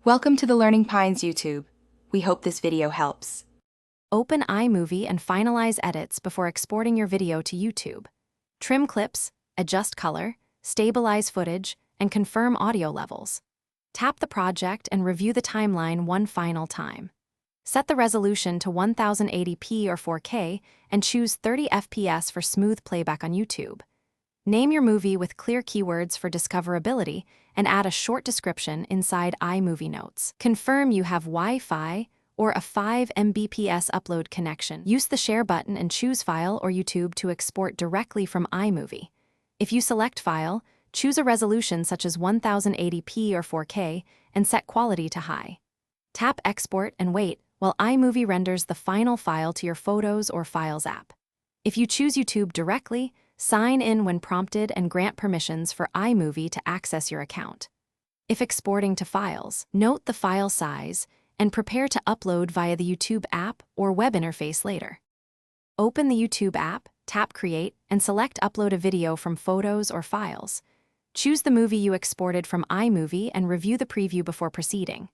Welcome to the Learning Pines YouTube. We hope this video helps. Open iMovie and finalize edits before exporting your video to YouTube. Trim clips, adjust color, stabilize footage, and confirm audio levels. Tap the project and review the timeline one final time. Set the resolution to 1080p or 4K and choose 30 FPS for smooth playback on YouTube. Name your movie with clear keywords for discoverability and add a short description inside iMovie notes. Confirm you have Wi-Fi or a 5 Mbps upload connection. Use the Share button and choose File or YouTube to export directly from iMovie. If you select File, choose a resolution such as 1080p or 4K and set quality to high. Tap Export and wait while iMovie renders the final file to your Photos or Files app. If you choose YouTube directly, sign in when prompted and grant permissions for iMovie to access your account. If exporting to files, note the file size and prepare to upload via the YouTube app or web interface later. Open the YouTube app, tap Create, and select Upload a video from Photos or Files. Choose the movie you exported from iMovie and review the preview before proceeding.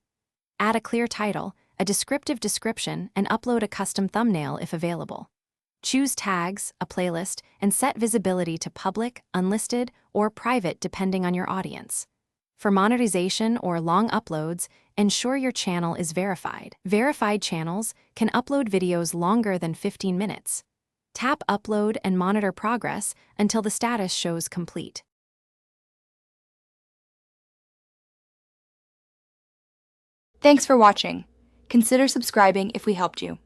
Add a clear title, a descriptive description, and upload a custom thumbnail if available. Choose tags, a playlist, and set visibility to public, unlisted, or private depending on your audience. For monetization or long uploads, ensure your channel is verified. Verified channels can upload videos longer than 15 minutes. Tap Upload and monitor progress until the status shows complete. Thanks for watching. Consider subscribing if we helped you.